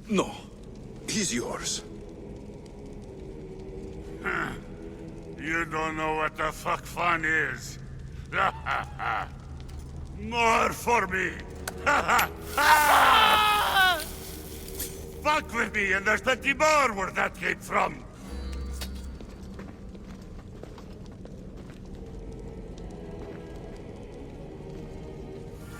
No. He's yours. You don't know what the fuck fun is. More for me. Fuck with me and there's plenty more where that came from.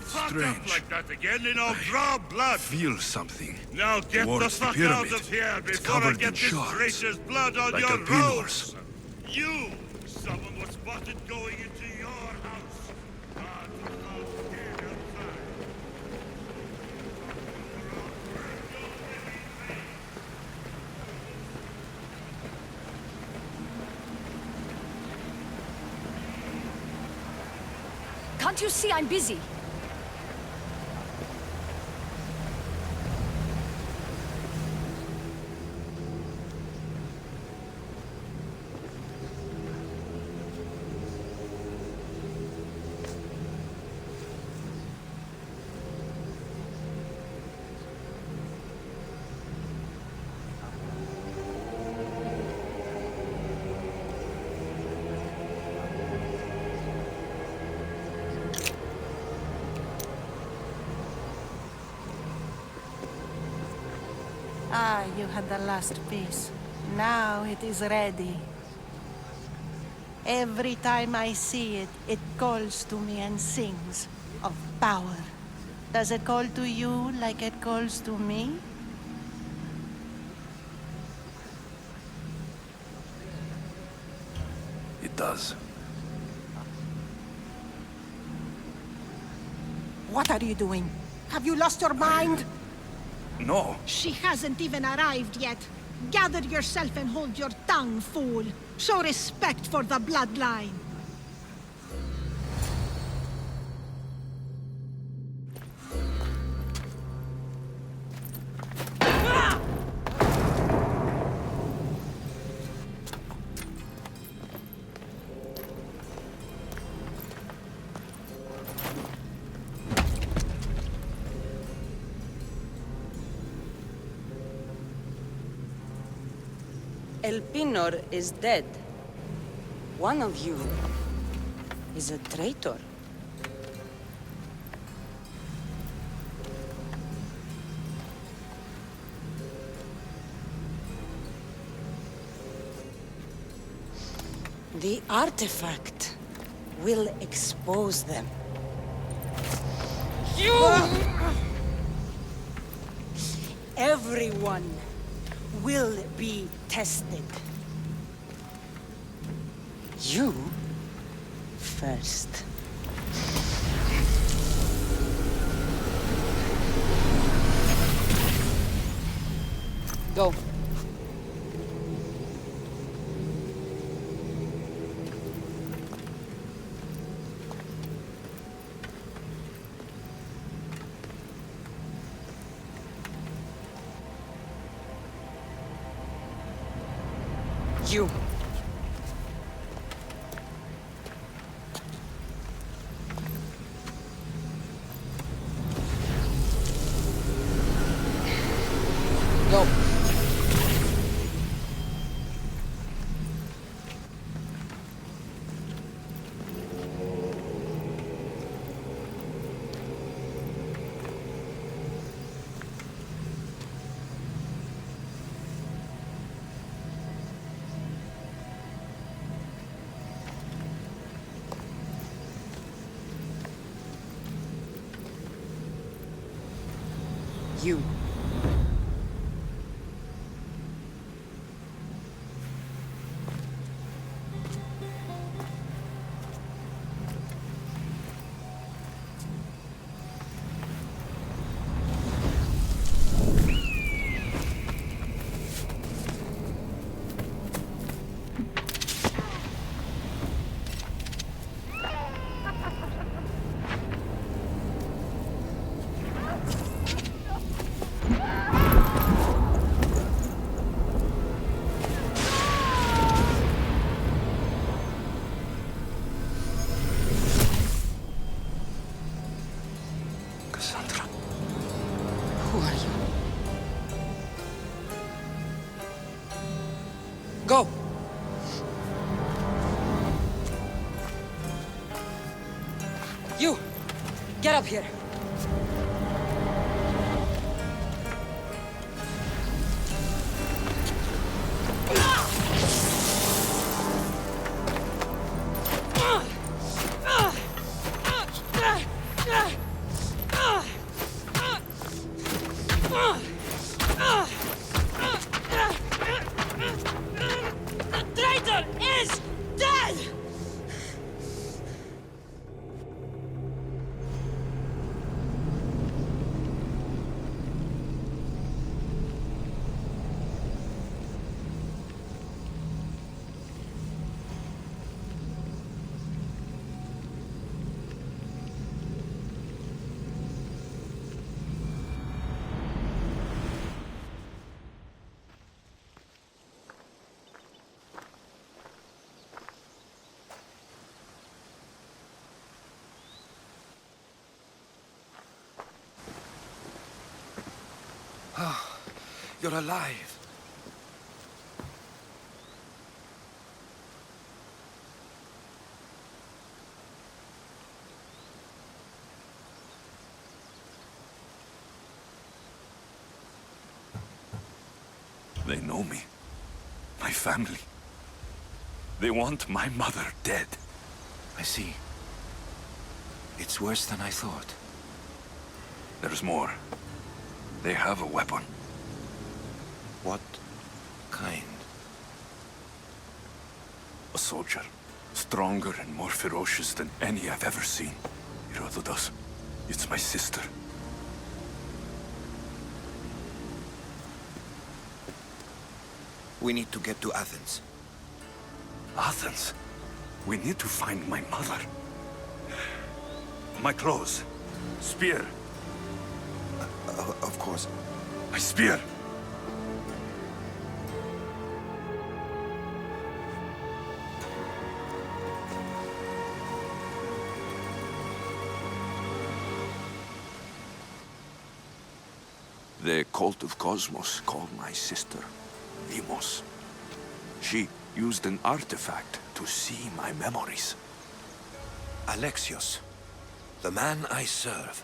Fuck up like that again and I'll draw blood. Feel something. Now get the Towards the fuck pyramid. out of here It's before I covered get in this shards, gracious blood on like your albinos. roads. You! Someone was spotted going into your house. God, dead outside. Can't you see I'm busy? Ah, you had the last piece. Now it is ready. Every time I see it, it calls to me and sings of power. Does it call to you like it calls to me? It does. What are you doing? Have you lost your mind? No. She hasn't even arrived yet. Gather yourself and hold your tongue, fool. Show respect for the bloodline. Elpinor is dead. One of you is a traitor. The artifact will expose them. You! Everyone will be tested. You first. Go. You. Go. You. You! Get up here! The traitor is dead! You're alive. They know me. My family. They want my mother dead. I see. It's worse than I thought. There's more. They have a weapon. What kind? A soldier. Stronger and more ferocious than any I've ever seen. Herodotus. It's my sister. We need to get to Athens. Athens? We need to find my mother. My clothes. Spear. Of course. My spear. The cult of Cosmos called my sister Demos. She used an artifact to see my memories. Alexios, the man I serve.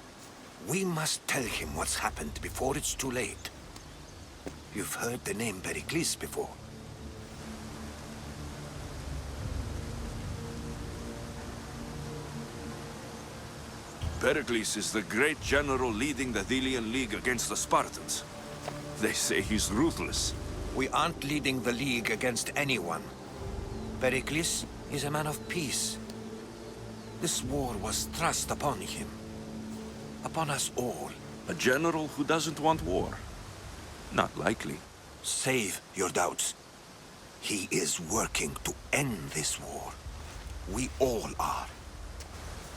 We must tell him what's happened before it's too late. You've heard the name Pericles before. Pericles is the great general leading the Delian League against the Spartans. They say he's ruthless. We aren't leading the League against anyone. Pericles is a man of peace. This war was thrust upon him. Upon us all. A general who doesn't want war. Not likely. Save your doubts. He is working to end this war. We all are.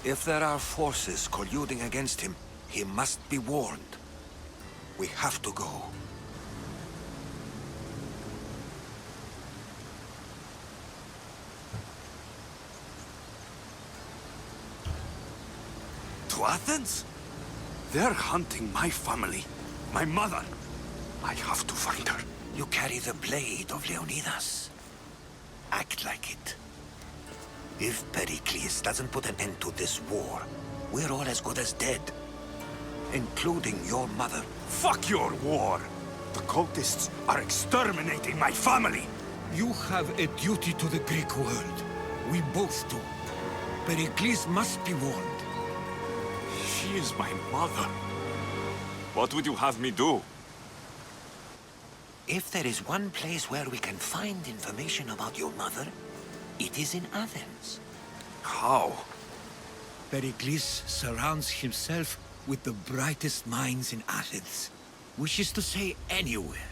If there are forces colluding against him, he must be warned. We have to go. To Athens? They're hunting my family. My mother. I have to find her. You carry the blade of Leonidas. Act like it. If Pericles doesn't put an end to this war, we're all as good as dead. Including your mother. Fuck your war! The cultists are exterminating my family! You have a duty to the Greek world. We both do. Pericles must be warned. She is my mother. What would you have me do? If there is one place where we can find information about your mother, it is in Athens. How? Pericles surrounds himself with the brightest minds in Athens. Which is to say, anywhere.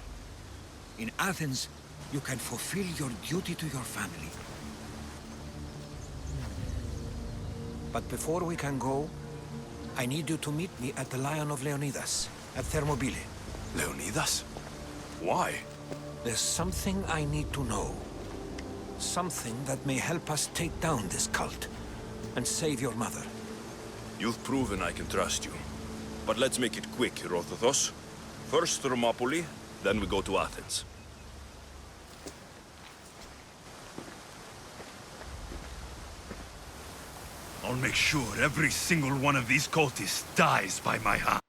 In Athens, you can fulfill your duty to your family. But before we can go, I need you to meet me at the Lion of Leonidas, at Thermopylae. Leonidas? Why? There's something I need to know. Something that may help us take down this cult and save your mother. You've proven I can trust you. But let's make it quick, Herodotus. First Thermopylae, then we go to Athens. I'll make sure every single one of these cultists dies by my hand.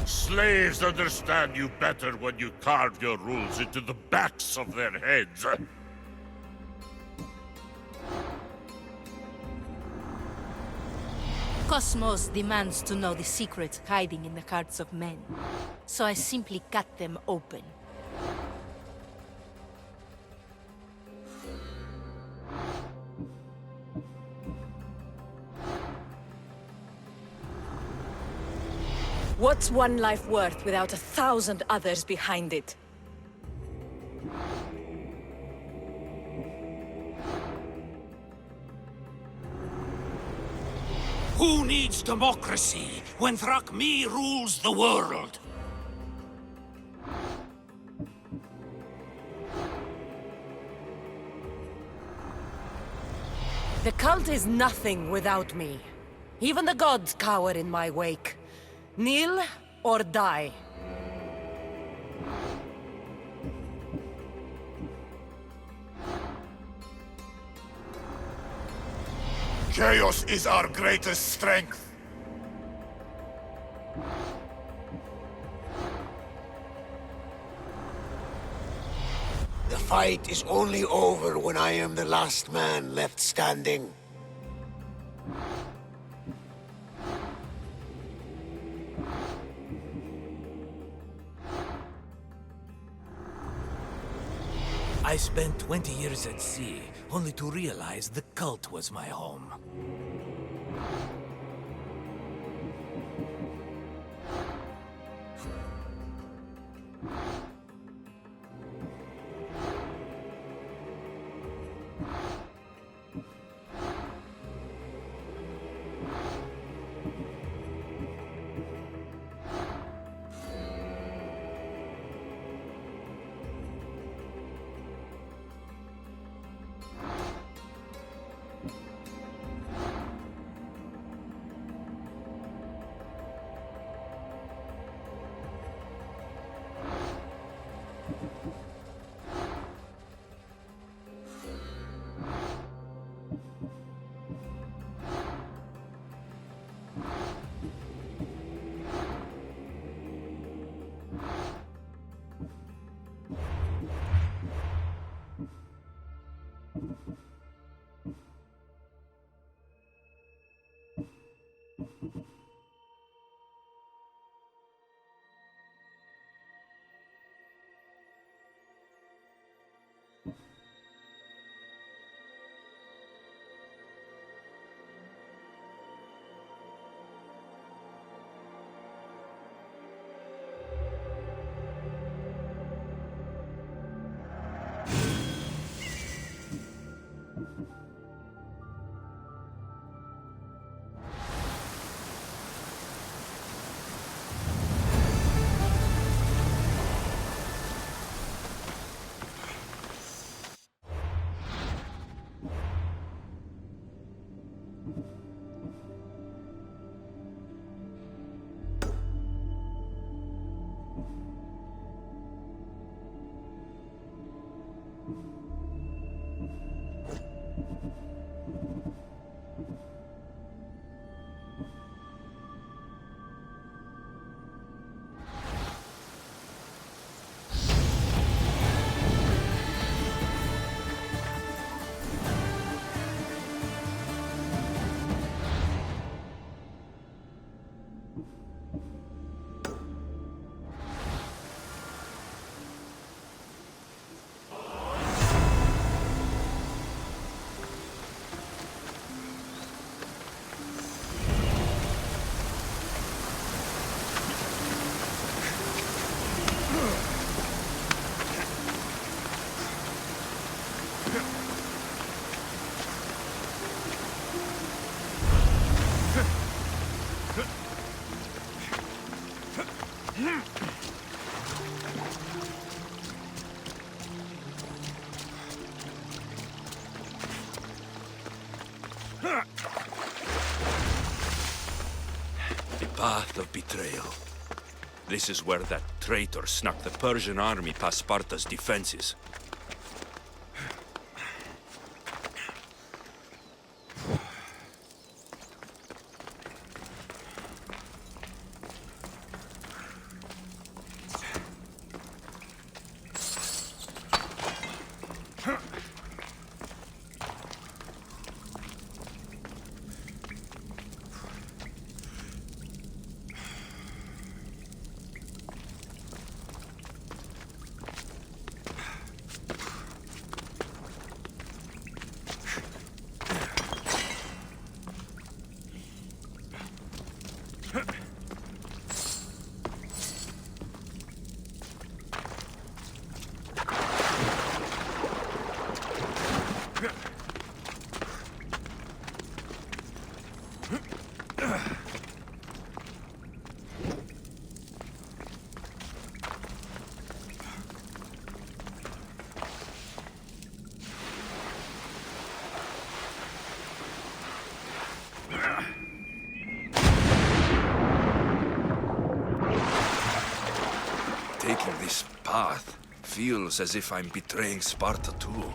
Slaves understand you better when you carve your rules into the backs of their heads. Cosmos demands to know the secrets hiding in the hearts of men, so I simply cut them open. What's one life worth without 1,000 others behind it? Who needs democracy when Thrakmi rules the world? The cult is nothing without me. Even the gods cower in my wake. Kneel or die. Chaos is our greatest strength. The fight is only over when I am the last man left standing. I spent 20 years at sea, only to realize the cult was my home. The path of betrayal. This is where that traitor snuck the Persian army past Sparta's defenses. Taking this path feels as if I'm betraying Sparta too.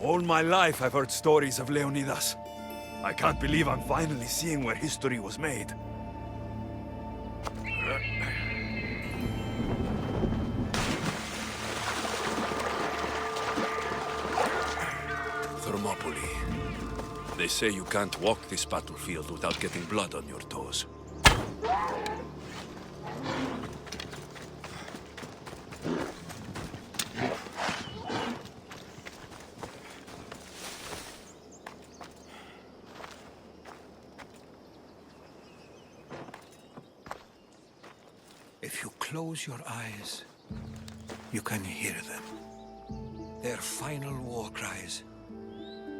All my life I've heard stories of Leonidas. I can't believe I'm finally seeing where history was made. Thermopylae. They say you can't walk this battlefield without getting blood on your toes. If you close your eyes, you can hear them. Their final war cries,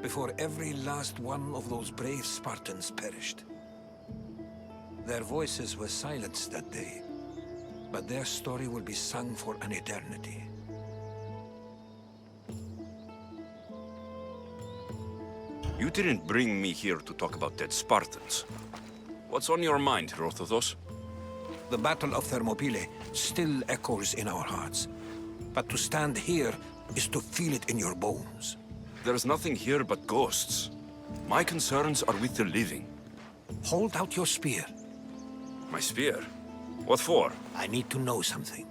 before every last one of those brave Spartans perished. Their voices were silenced that day, but their story will be sung for an eternity. You didn't bring me here to talk about dead Spartans. What's on your mind, Herodotus? The Battle of Thermopylae still echoes in our hearts. But to stand here is to feel it in your bones. There's nothing here but ghosts. My concerns are with the living. Hold out your spear. My spear? What for? I need to know something.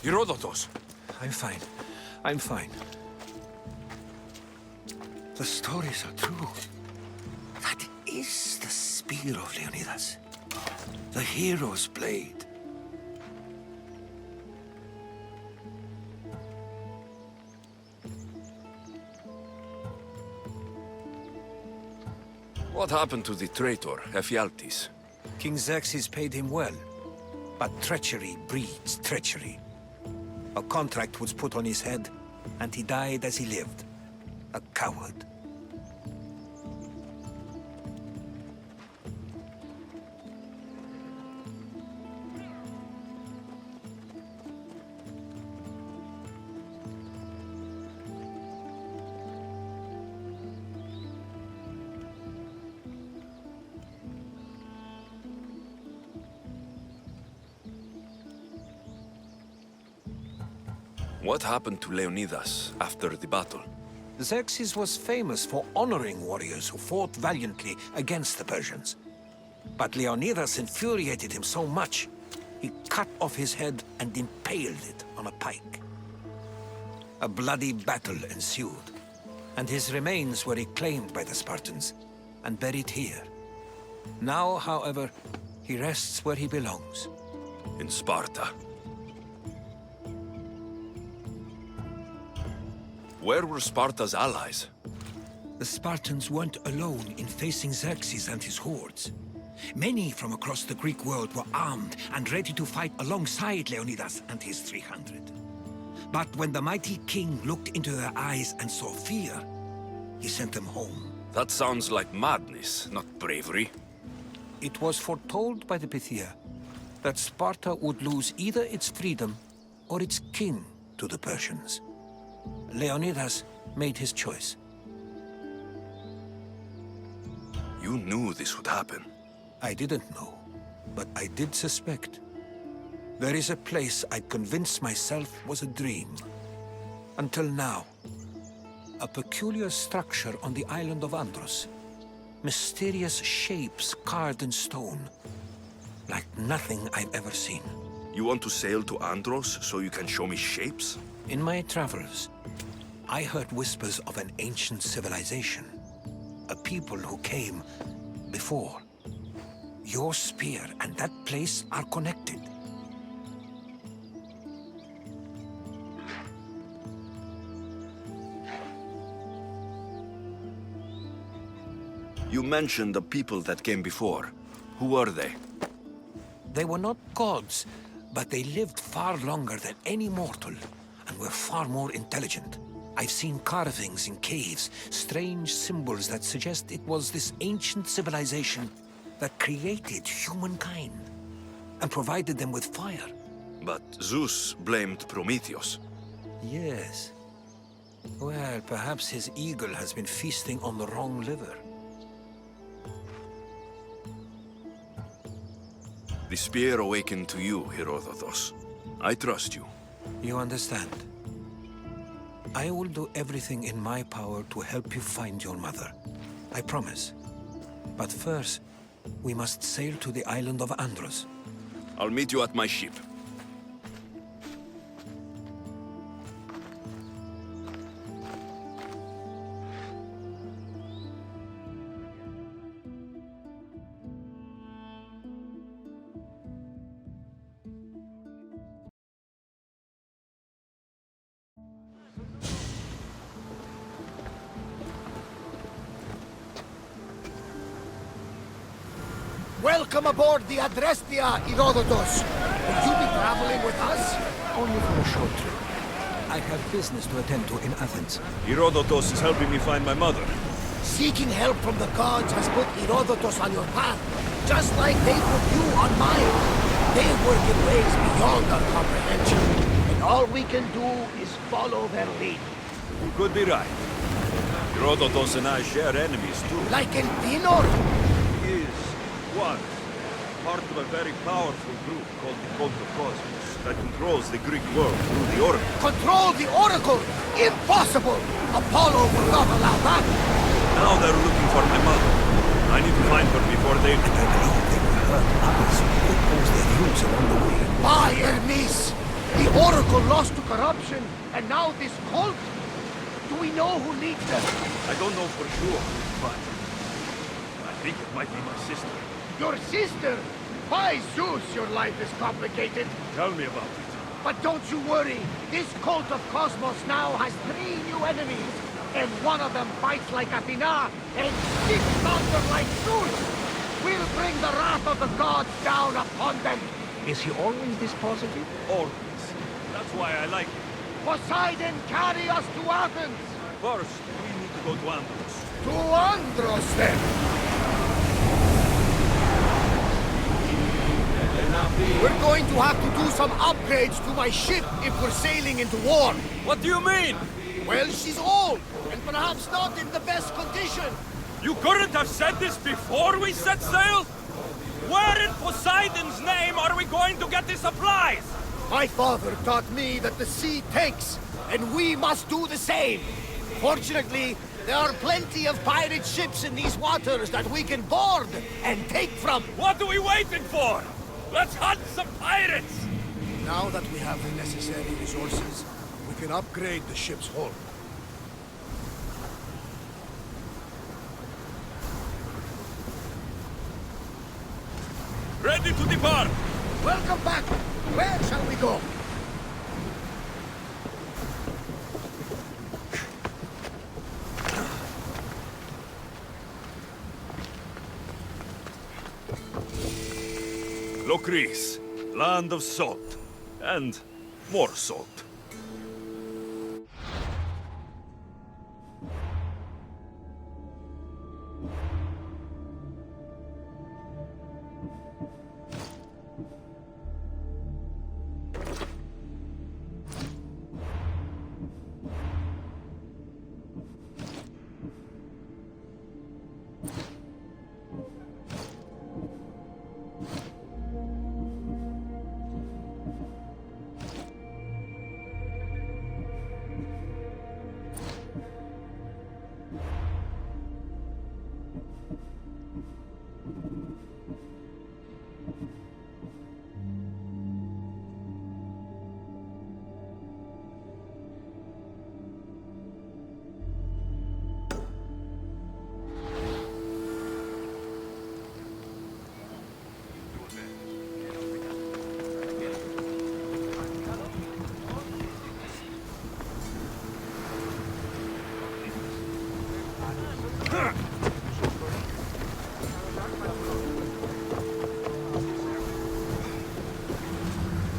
Herodotus! I'm fine. I'm fine. The stories are true. That is the spear of Leonidas. The hero's blade. What happened to the traitor, Ephialtes? King Xerxes paid him well, but treachery breeds treachery. A contract was put on his head, and he died as he lived. A coward. What happened to Leonidas after the battle? Xerxes was famous for honoring warriors who fought valiantly against the Persians. But Leonidas infuriated him so much, he cut off his head and impaled it on a pike. A bloody battle ensued, and his remains were reclaimed by the Spartans and buried here. Now, however, he rests where he belongs. In Sparta. Where were Sparta's allies? The Spartans weren't alone in facing Xerxes and his hordes. Many from across the Greek world were armed and ready to fight alongside Leonidas and his 300. But when the mighty king looked into their eyes and saw fear, he sent them home. That sounds like madness, not bravery. It was foretold by the Pythia that Sparta would lose either its freedom or its king to the Persians. Leonidas made his choice. You knew this would happen. I didn't know, but I did suspect. There is a place I'd convinced myself was a dream. Until now. A peculiar structure on the island of Andros. Mysterious shapes carved in stone. Like nothing I've ever seen. You want to sail to Andros so you can show me shapes? In my travels, I heard whispers of an ancient civilization. A people who came before. Your spear and that place are connected. You mentioned the people that came before. Who were they? They were not gods, but they lived far longer than any mortal, and were far more intelligent. I've seen carvings in caves, strange symbols that suggest it was this ancient civilization that created humankind, and provided them with fire. But Zeus blamed Prometheus. Yes. Well, perhaps his eagle has been feasting on the wrong liver. The spear awakened to you, Herodotus. I trust you. You understand. I will do everything in my power to help you find your mother. I promise. But first, we must sail to the island of Andros. I'll meet you at my ship. Welcome aboard the Adrestia, Herodotus. Will you be traveling with us? Only for a short trip. I have business to attend to in Athens. Herodotus is helping me find my mother. Seeking help from the gods has put Herodotus on your path, just like they put you on mine. They work in ways beyond our comprehension, and all we can do is follow their lead. You could be right. Herodotus and I share enemies too. Like Elpinor? He is one part of a very powerful group called the Cult of Cosmos that controls the Greek world through the Oracle. Control the Oracle? Impossible! Apollo will not allow that! Now they're looking for my mother. I need to find her before they... And I believe they will but others will oppose their views along the way. By Hermes! The Oracle lost to corruption, and now this cult? Do we know who leads them? I don't know for sure, but I think it might be my sister. Your sister? By Zeus, your life is complicated. Tell me about it. But don't you worry. This cult of Cosmos now has 3 new enemies. And one of them fights like Athena and speaks thunder like Zeus. We'll bring the wrath of the gods down upon them. Is he always this positive? Always. That's why I like him. Poseidon, carry us to Athens. First, we need to go to Andros. To Andros, then. We're going to have to do some upgrades to my ship if we're sailing into war. What do you mean? Well, she's old, and perhaps not in the best condition. You couldn't have said this before we set sail? Where in Poseidon's name are we going to get the supplies? My father taught me that the sea takes, and we must do the same. Fortunately, there are plenty of pirate ships in these waters that we can board and take from. What are we waiting for? Let's hunt some pirates! Now that we have the necessary resources, we can upgrade the ship's hull. Ready to depart! Welcome back! Where shall we go? Locris, land of salt. And more salt.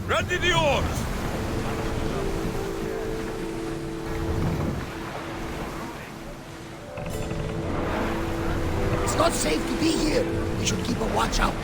Ready the oars! It's not safe to be here. We should keep a watch out.